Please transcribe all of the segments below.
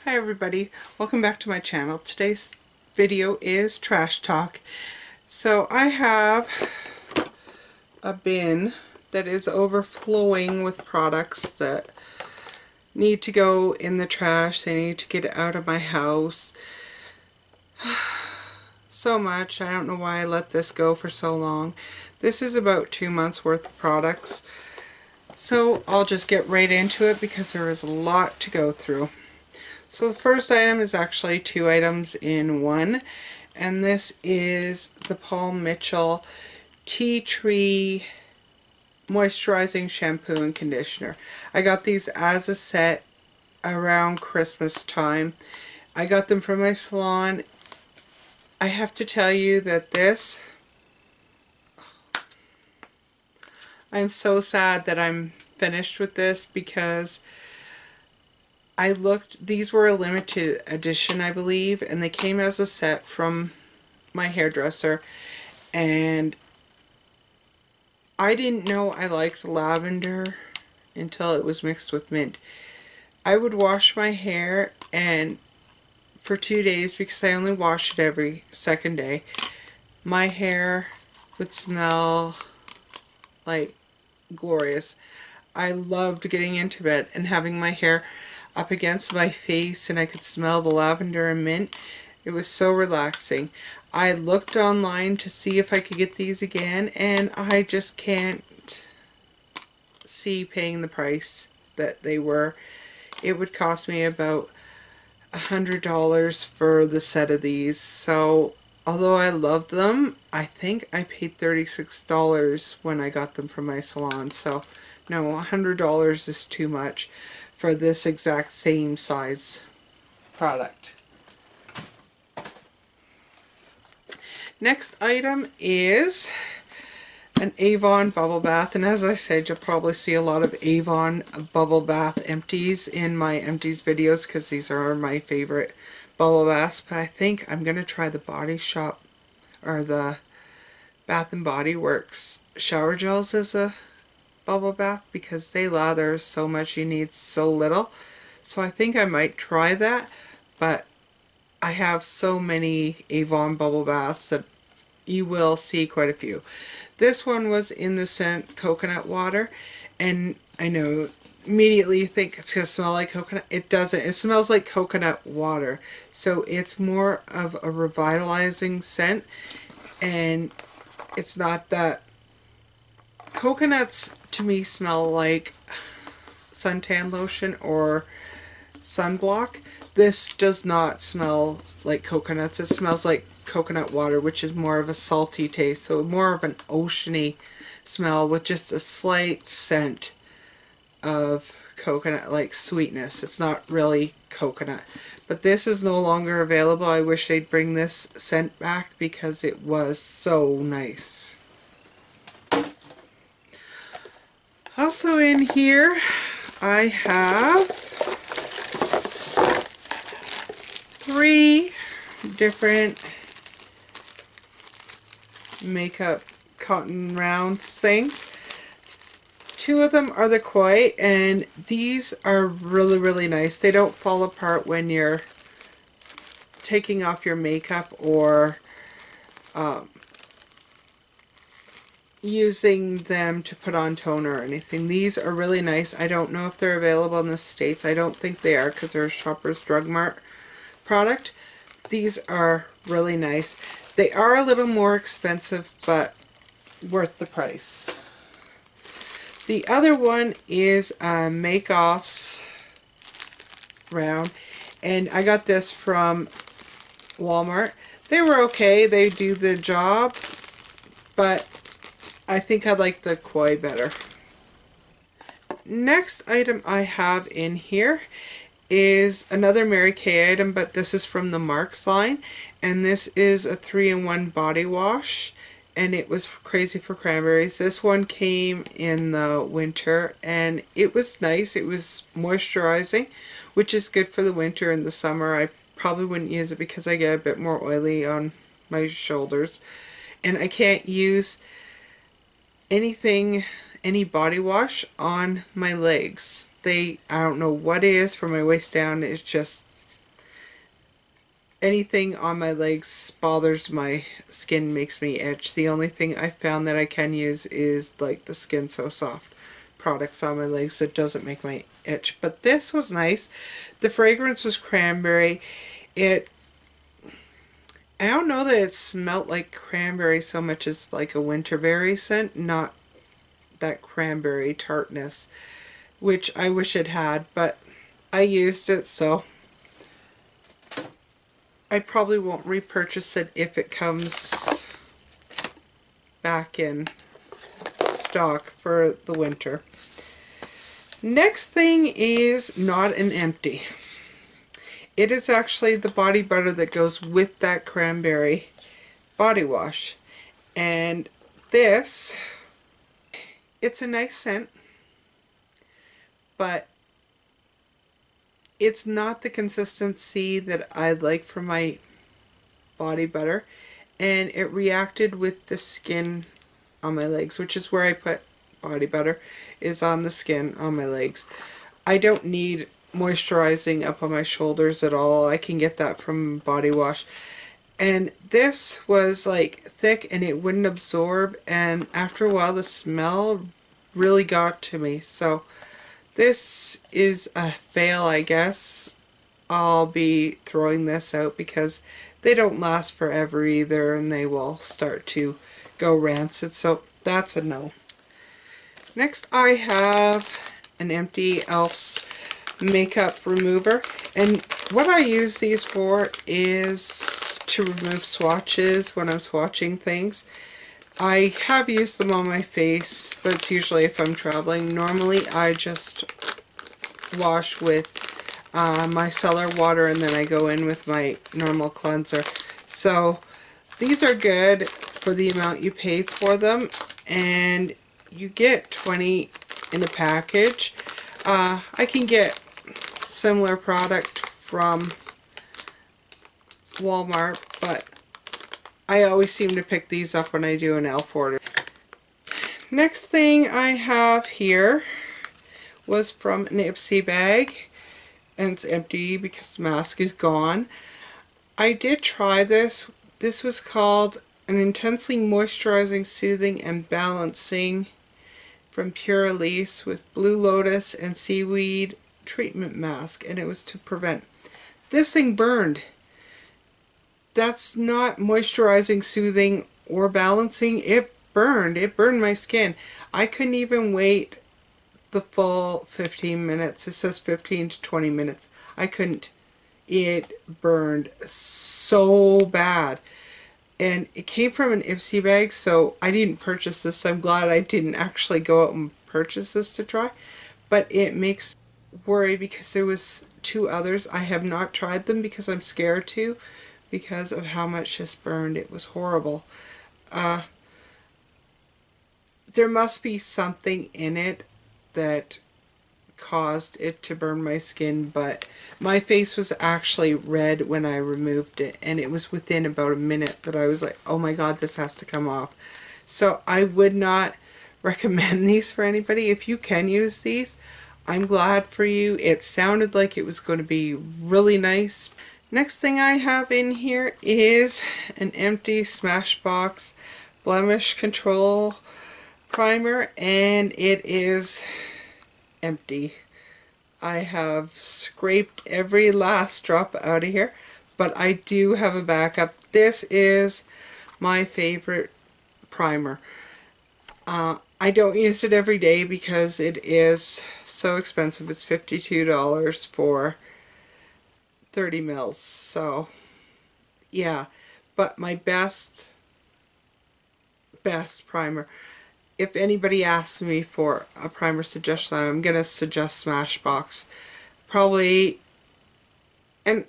Hi everybody, welcome back to my channel. Today's video is trash talk. So I have a bin that is overflowing with products that need to go in the trash. They need to get out of my house. So much. I don't know why I let this go for so long. This is about 2 months worth of products. So I'll just get right into it because there is a lot to go through. So the first item is actually 2 items in one, and this is the Paul Mitchell Tea Tree Moisturizing Shampoo and Conditioner. I got these as a set around Christmas time. I got them from my salon. I have to tell you that I'm so sad that I'm finished with this because I looked, these were a limited edition, I believe, and they came as a set from my hairdresser, and I didn't know I liked lavender until it was mixed with mint. I would wash my hair, and for 2 days, because I only wash it every second day, my hair would smell like glorious. I loved getting into bed and having my hair up against my face and I could smell the lavender and mint. It was so relaxing. I looked online to see if I could get these again, and I just can't see paying the price that they were. It would cost me about $100 for the set of these. So although I loved them, I think I paid $36 when I got them from my salon. So no, $100 is too much for this exact same size product. Next item is an Avon bubble bath, and as I said, you'll probably see a lot of Avon bubble bath empties in my empties videos because these are my favorite bubble baths. But I think I'm going to try the Body Shop or the Bath and Body Works shower gels as a bubble bath because they lather so much, you need so little. So I think I might try that, but I have so many Avon bubble baths that you will see quite a few. This one was in the scent coconut water, and I know immediately you think it's going to smell like coconut. It doesn't. It smells like coconut water. So it's more of a revitalizing scent, and it's not that. Coconuts to me smell like suntan lotion or sunblock. This does not smell like coconuts. It smells like coconut water, which is more of a salty taste, so more of an oceany smell with just a slight scent of coconut, like sweetness. It's not really coconut. But this is no longer available. I wish they'd bring this scent back because it was so nice. Also in here, I have 3 different makeup cotton round things. 2 of them are the koi, and these are really, really nice. They don't fall apart when you're taking off your makeup or using them to put on toner or anything. These are really nice. I don't know if they're available in the States. I don't think they are because they're a Shoppers Drug Mart product. These are really nice. They are a little more expensive, but worth the price. The other one is Make Offs round, and I got this from Walmart. They were okay. They do the job, but I think I like the koi better. Next item I have in here is another Mary Kay item, but this is from the Marks line, and this is a 3-in-1 body wash, and it was Crazy for Cranberries. This one came in the winter, and it was nice. It was moisturizing, which is good for the winter and the summer. I probably wouldn't use it because I get a bit more oily on my shoulders, and I can't use any body wash on my legs. I don't know what it is for my waist down. It's just anything on my legs bothers my skin, makes me itch. The only thing I found that I can use is like the Skin So Soft products on my legs that doesn't make my itch. But this was nice. The fragrance was cranberry. I don't know that it smelled like cranberry so much as like a winterberry scent, not that cranberry tartness, which I wish it had, but I used it, so I probably won't repurchase it if it comes back in stock for the winter. Next thing is not an empty. It is actually the body butter that goes with that cranberry body wash. And this, it's a nice scent, but it's not the consistency that I like for my body butter. And it reacted with the skin on my legs, which is where I put body butter, is on the skin on my legs. I don't need moisturizing up on my shoulders at all. I can get that from body wash. And this was like thick and it wouldn't absorb, and after a while the smell really got to me. So this is a fail, I guess. I'll be throwing this out because they don't last forever either, and they will start to go rancid. So that's a no. Next I have an empty e.l.f.'s makeup remover, and what I use these for is to remove swatches when I'm swatching things. I have used them on my face, but it's usually if I'm traveling. Normally I just wash with micellar water and then I go in with my normal cleanser. So these are good for the amount you pay for them, and you get 20 in a package. I can get similar product from Walmart, but I always seem to pick these up when I do an e.l.f. order. Next thing I have here was from an Ipsy bag, and it's empty because the mask is gone. I did try this. This was called an intensely moisturizing, soothing, and balancing from Pure Elise with Blue Lotus and Seaweed treatment mask, and it was to prevent. This thing burned. That's not moisturizing, soothing, or balancing. It burned. It burned my skin. I couldn't even wait the full 15 minutes. It says 15 to 20 minutes. I couldn't. It burned so bad. And it came from an Ipsy bag, so I didn't purchase this. I'm glad I didn't actually go out and purchase this to try. But it makes worry because there was two others. I have not tried them because I'm scared to, because of how much this burned. It was horrible. There must be something in it that caused it to burn my skin, but my face was actually red when I removed it, and it was within about a minute that I was like, oh my god, this has to come off. So I would not recommend these for anybody. If you can use these, I'm glad for you. It sounded like it was going to be really nice. Next thing I have in here is an empty Smashbox Blemish Control Primer, and it is empty. I have scraped every last drop out of here, but I do have a backup. This is my favorite primer. I don't use it every day because it is so expensive. It's $52 for 30 mils. So yeah, but my best primer. If anybody asks me for a primer suggestion, I'm going to suggest Smashbox. Probably, and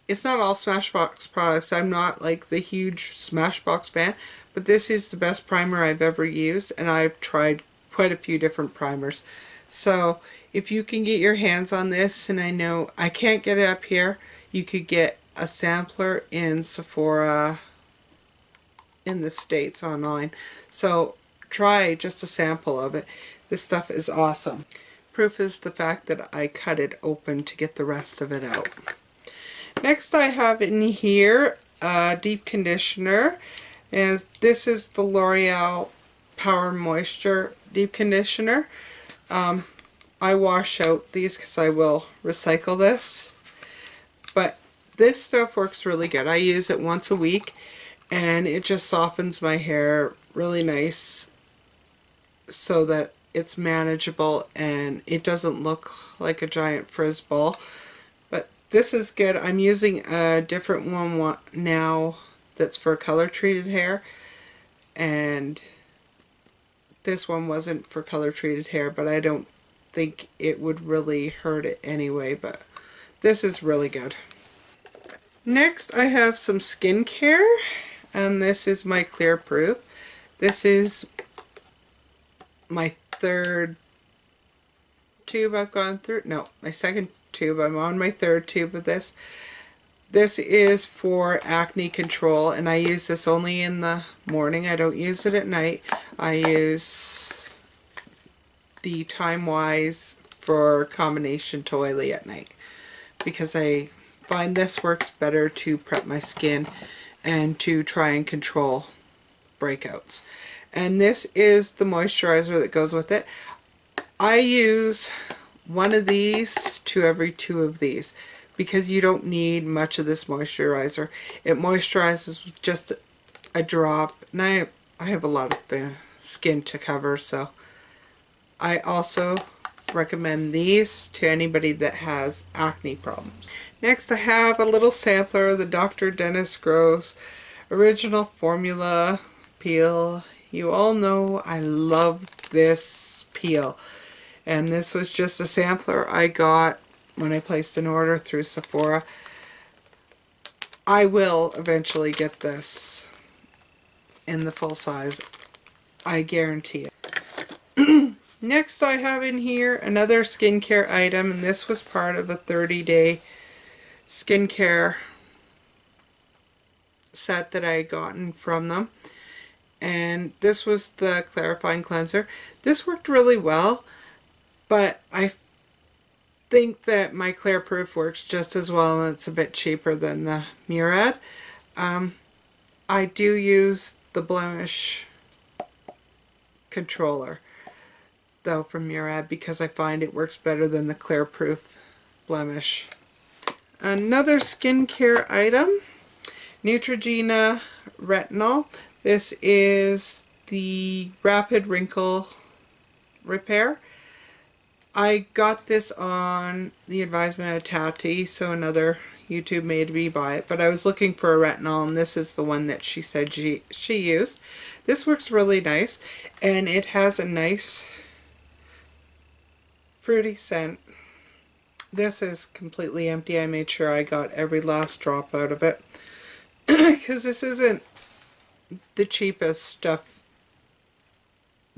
it's not all Smashbox products. I'm not like the huge Smashbox fan, but this is the best primer I've ever used, and I've tried quite a few different primers. So if you can get your hands on this, and I know I can't get it up here, you could get a sampler in Sephora in the States online. So try just a sample of it. This stuff is awesome. Proof is the fact that I cut it open to get the rest of it out. Next I have in here a deep conditioner, and this is the L'Oreal Power Moisture Deep Conditioner. I wash out these because I will recycle this, but this stuff works really good. I use it once a week and it just softens my hair really nice so that it's manageable and it doesn't look like a giant frizz ball. But this is good. I'm using a different one now that's for color treated hair, and this one wasn't for color treated hair, but I don't think it would really hurt it anyway, but this is really good. Next I have some skincare, and this is my Clear Proof. This is my third tube I've gone through. No, my second tube. I'm on my third tube of this. This is for acne control, and I use this only in the morning. I don't use it at night. I use the Time Wise for combination to oily at night because I find this works better to prep my skin and to try and control breakouts. And this is the moisturizer that goes with it. I use one of these to every two of these because you don't need much of this moisturizer. It moisturizes with just a drop, and I have a lot of skin to cover, so I also recommend these to anybody that has acne problems. Next I have a little sampler of the Dr. Dennis Gross Original Formula Peel. You all know I love this peel, and this was just a sampler I got when I placed an order through Sephora. I will eventually get this in the full size, I guarantee it. Next I have in here another skincare item, and this was part of a 30-day skincare set that I had gotten from them. And this was the clarifying cleanser. This worked really well, but I think that my Clear Proof works just as well, and it's a bit cheaper than the Murad. I do use the blemish controller though from Murad because I find it works better than the Clear Proof blemish. Another skincare item, Neutrogena Retinol. This is the Rapid Wrinkle Repair. I got this on the advisement of Tati, so another YouTube made me buy it, but I was looking for a retinol, and this is the one that she said she used. This works really nice, and it has a nice fruity scent. This is completely empty. I made sure I got every last drop out of it because this isn't the cheapest stuff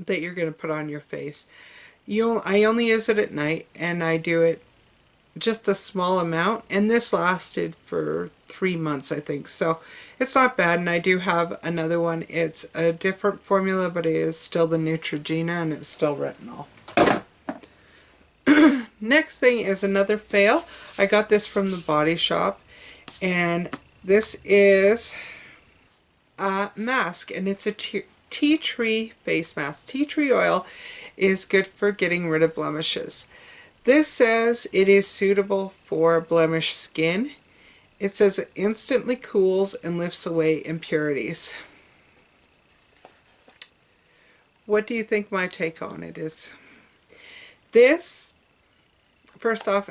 that you're going to put on your face. I only use it at night, and I do it just a small amount, and this lasted for 3 months, I think, so it's not bad. And I do have another one. It's a different formula, but it is still the Neutrogena, and it's still retinol. Next thing is another fail. I got this from the Body Shop, and this is a mask, and it's a tea tree face mask. Tea tree oil is good for getting rid of blemishes. This says it is suitable for blemished skin. It says it instantly cools and lifts away impurities. What do you think my take on it is? This, first off,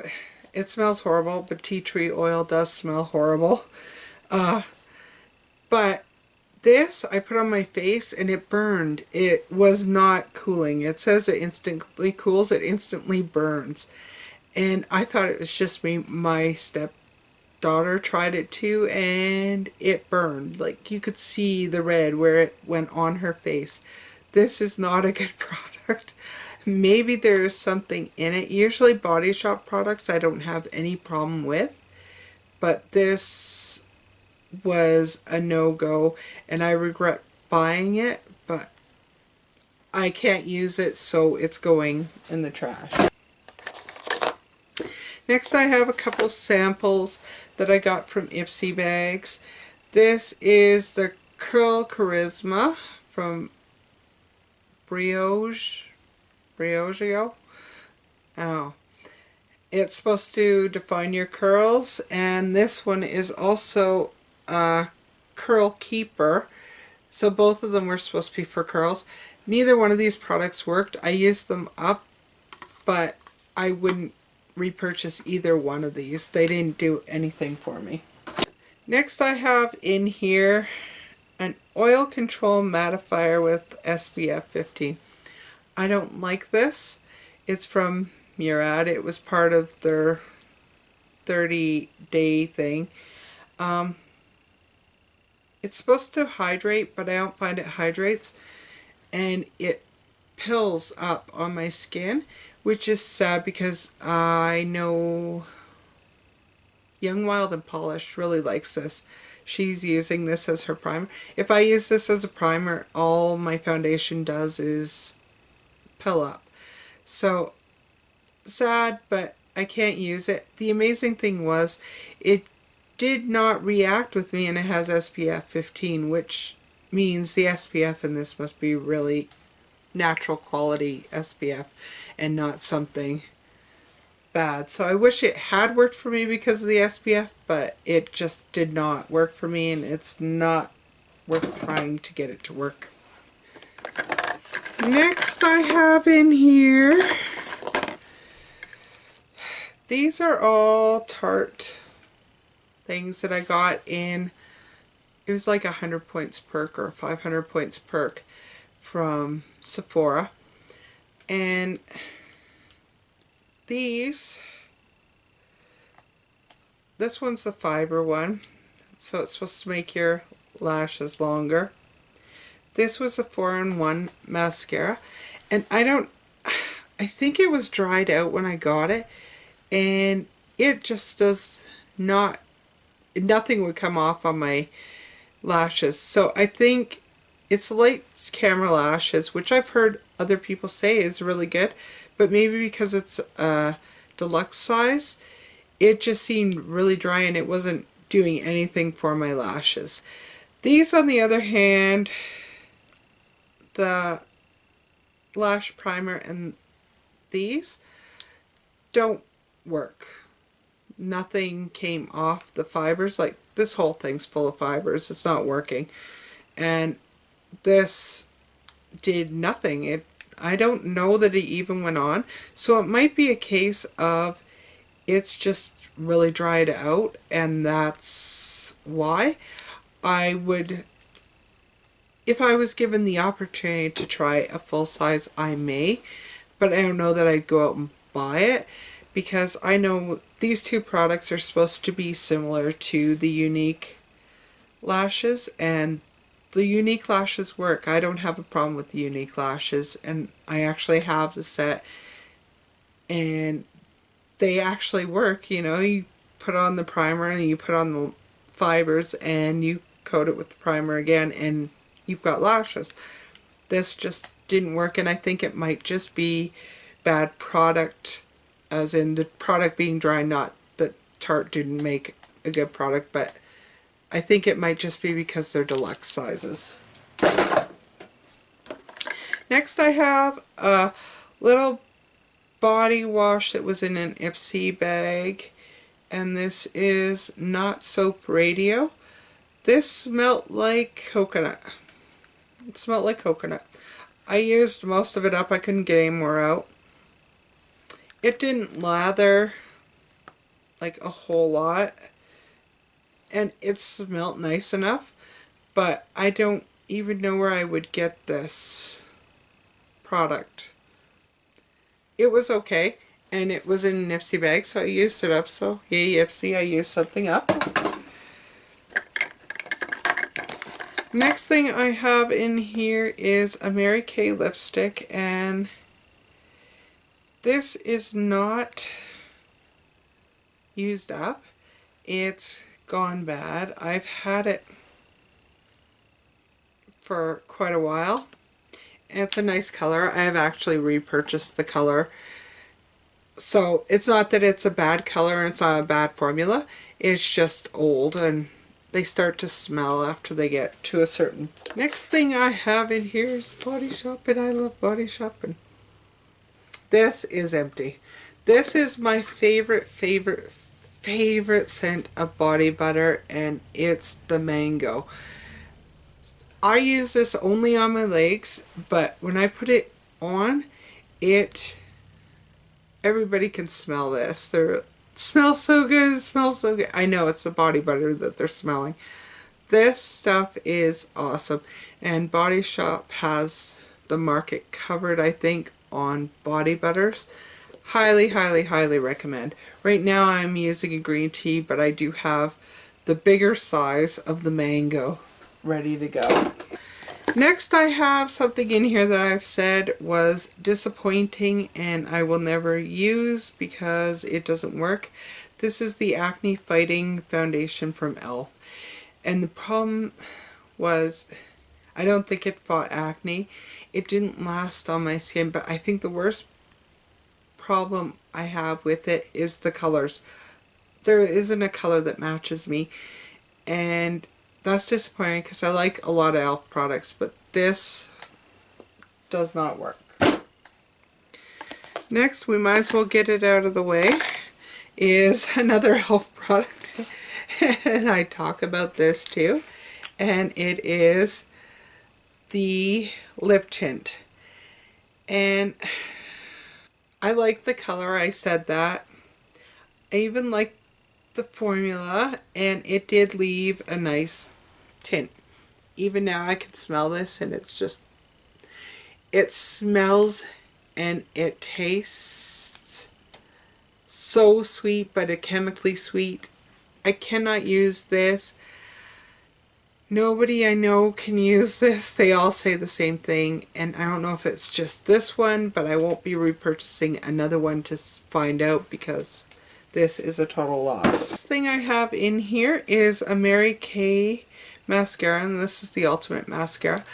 it smells horrible, but tea tree oil does smell horrible. But this I put on my face and it burned. It was not cooling. It says it instantly cools, it instantly burns. And I thought it was just me. My stepdaughter tried it too, and it burned. Like, you could see the red where it went on her face. This is not a good product. Maybe there is something in it. Usually Body Shop products I don't have any problem with, but this was a no-go, and I regret buying it, but I can't use it, so it's going in the trash. Next I have a couple samples that I got from Ipsy bags. This is the Curl Charisma from Briogeo. Oh. It's supposed to define your curls, and this one is also a curl keeper. So both of them were supposed to be for curls. Neither one of these products worked. I used them up, but I wouldn't repurchase either one of these. They didn't do anything for me. Next I have in here an oil control mattifier with SPF 15. I don't like this. It's from Murad. It was part of their 30-day thing. It's supposed to hydrate, but I don't find it hydrates, and it pills up on my skin, which is sad because I know Young Wild and Polished really likes this. She's using this as her primer. If I use this as a primer, all my foundation does is pill up. So sad, but I can't use it. The amazing thing was it did not react with me, and it has SPF 15, which means the SPF in this must be really natural quality SPF and not something bad. So I wish it had worked for me because of the SPF, but it just did not work for me, and it's not worth trying to get it to work. Next I have in here, these are all Tarte things that I got in, it was like 100 points perk or 500 points perk from Sephora. And this one's the fiber one, so it's supposed to make your lashes longer. This was a 4-in-1 mascara, and I think it was dried out when I got it, and it just does not, nothing would come off on my lashes. So I think it's Lights Camera Lashes, which I've heard other people say is really good, but maybe because it's a deluxe size, it just seemed really dry and it wasn't doing anything for my lashes. These, on the other hand, the lash primer and these don't work. Nothing came off the fibers. Like, this whole thing's full of fibers. It's not working. And this did nothing. I don't know that it even went on. So it might be a case of it's just really dried out, and that's why. I would, if I was given the opportunity to try a full size, I may, but I don't know that I'd go out and buy it, because I know these two products are supposed to be similar to the Unique lashes, and the Unique lashes work. I don't have a problem with the Unique lashes, and I actually have the set, and they actually work. You know, you put on the primer and you put on the fibers and you coat it with the primer again, and you've got lashes. This just didn't work, and I think it might just be bad product, as in the product being dry, not that Tarte didn't make a good product, but I think it might just be because they're deluxe sizes. Next I have a little body wash that was in an Ipsy bag, and this is Not Soap Radio. This smelled like coconut. It smelled like coconut. I used most of it up. I couldn't get any more out. It didn't lather like a whole lot, and it smelled nice enough, but I don't even know where I would get this product. It was okay, and it was in an Ipsy bag, so I used it up. So yay Ipsy, I used something up. Next thing I have in here is a Mary Kay lipstick, and this is not used up. It's gone bad. I've had it for quite a while. It's a nice color. I have actually repurchased the color, So it's not that it's a bad color and it's not a bad formula. It's just old and they start to smell after they get to a certain... Next thing I have in here is Body Shop, and I love Body Shop. And this is empty. This is my favorite scent of body butter, and it's the mango. I use this only on my legs, but when I put it on, everybody can smell this. It smells so good, it smells so good. I know it's the body butter that they're smelling. This stuff is awesome, and Body Shop has the market covered, I think, on body butters. Highly, highly, highly recommend. Right now I'm using a green tea, but I do have the bigger size of the mango ready to go. Next I have something in here that I've said was disappointing and I will never use because it doesn't work. This is the Acne Fighting Foundation from e.l.f. And the problem was, I don't think it fought acne. It didn't last on my skin, but I think the worst problem I have with it is the colors. There isn't a color that matches me, and that's disappointing because I like a lot of e.l.f. products, but this does not work. Next, we might as well get it out of the way, is another e.l.f. product. And I talk about this too, and it is the lip tint. And I like the color, I said that. I even like the formula, and it did leave a nice tint. Even now I can smell this, and it's just, it smells and it tastes so sweet, but a chemically sweet. I cannot use this. Nobody I know can use this. They all say the same thing, and I don't know if it's just this one, but I won't be repurchasing another one to find out because this is a total loss. This thing I have in here is a Mary Kay mascara, and this is the Ultimate Mascara.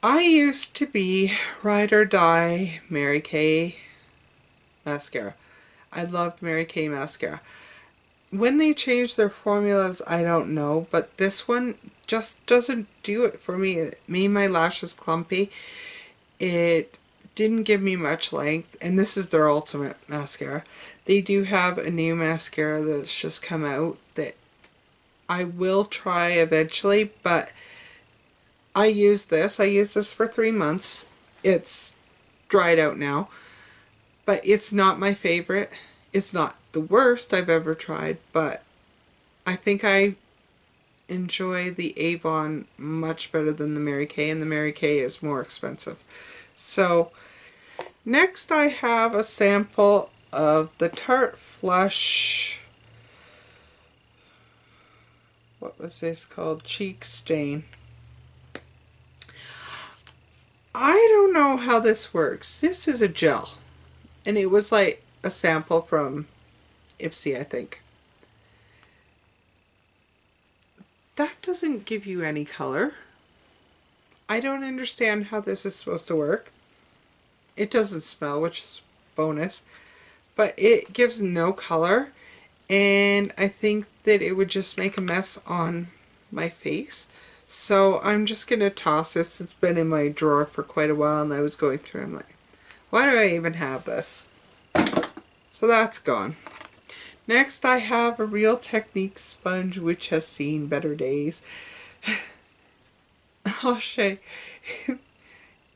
I used to be ride or die Mary Kay mascara. I loved Mary Kay mascara. When they changed their formulas, I don't know, but this one just doesn't do it for me. It made my lashes clumpy. It didn't give me much length, and this is their Ultimate Mascara. They do have a new mascara that's just come out that I will try eventually, but I used this. I used this for 3 months. It's dried out now, but it's not my favorite. It's not the worst I've ever tried, but I think I enjoy the Avon much better than the Mary Kay, and the Mary Kay is more expensive. So next I have a sample of the Tarte Flush, what was this called? Cheek Stain. I don't know how this works. This is a gel, and it was like a sample from Ipsy, I think. That doesn't give you any color. I don't understand how this is supposed to work. It doesn't smell, which is bonus, but it gives no color, and I think that it would just make a mess on my face. So I'm just going to toss this. It's been in my drawer for quite a while, and I was going through, I'm like, why do I even have this? So that's gone. Next I have a Real Technique sponge, which has seen better days. Oh, Shay,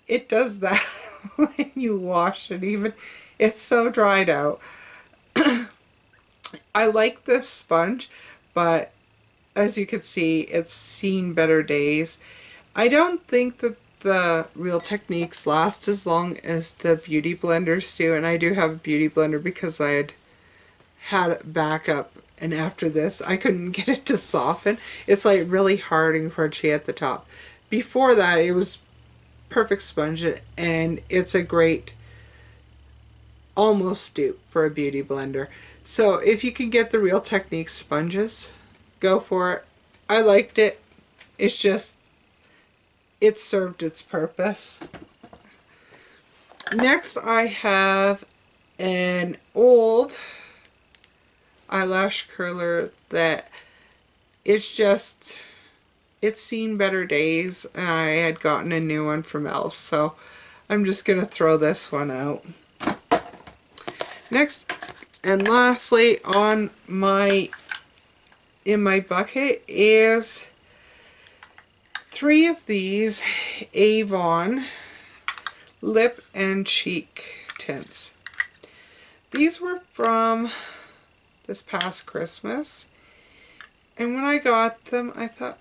it does that when you wash it even. It's so dried out. I like this sponge, but as you can see, it's seen better days. I don't think that the Real Techniques last as long as the beauty blenders do, and I do have a beauty blender because I had it back up, and after this I couldn't get it to soften. It's like really hard and crunchy at the top. Before that it was perfect sponge, and it's a great almost dupe for a beauty blender. So if you can get the Real Techniques sponges, go for it. I liked it. It's just, it served its purpose. Next I have an old eyelash curler that it's seen better days, and I had gotten a new one from Elf, so I'm just gonna throw this one out. Next and lastly on in my bucket is 3 of these Avon lip and cheek tints. These were from this past Christmas, and when I got them I thought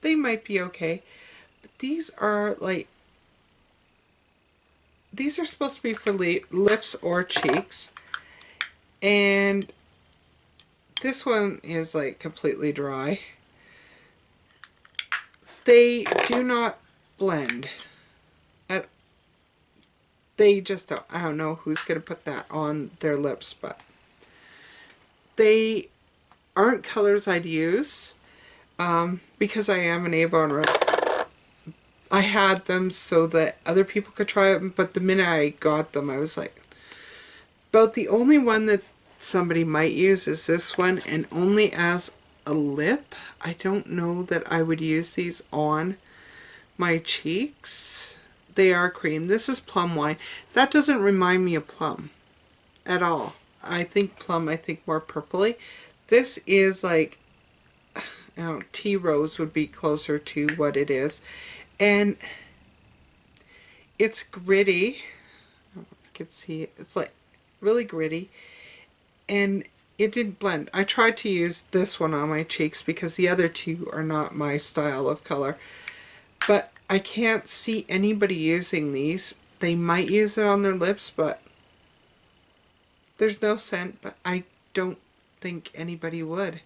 they might be okay, but these are supposed to be for lips or cheeks, and this one is like completely dry. They do not blend. They just don't. I don't know who's going to put that on their lips, but they aren't colors I'd use because I am an Avon rep. I had them so that other people could try them, but the minute I got them I was like, about the only one that somebody might use is this one, and only as a lip. I don't know that I would use these on my cheeks. They are cream. This is plum wine. That doesn't remind me of plum at all. I think plum, I think more purpley. This is like, tea rose would be closer to what it is. And it's gritty. I don't know if you can see it. It's like really gritty. And it didn't blend. I tried to use this one on my cheeks because the other two are not my style of color. But I can't see anybody using these. They might use it on their lips, but there's no scent, but I don't think anybody would.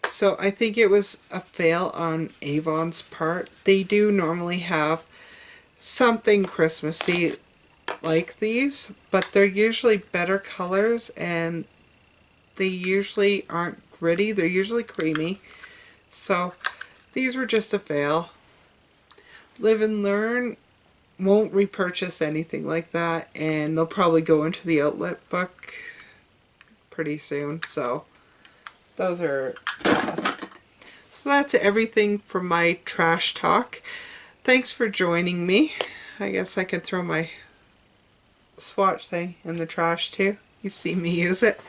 So I think it was a fail on Avon's part. They do normally have something Christmassy like these, but they're usually better colors, and they usually aren't gritty. They're usually creamy. So these were just a fail. Live and Learn won't repurchase anything like that, and they'll probably go into the outlet book pretty soon. So those are so that's everything for my trash talk. Thanks for joining me. I guess I could throw my swatch thing in the trash too. You've seen me use it.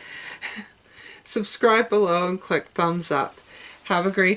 Subscribe below and click thumbs up. Have a great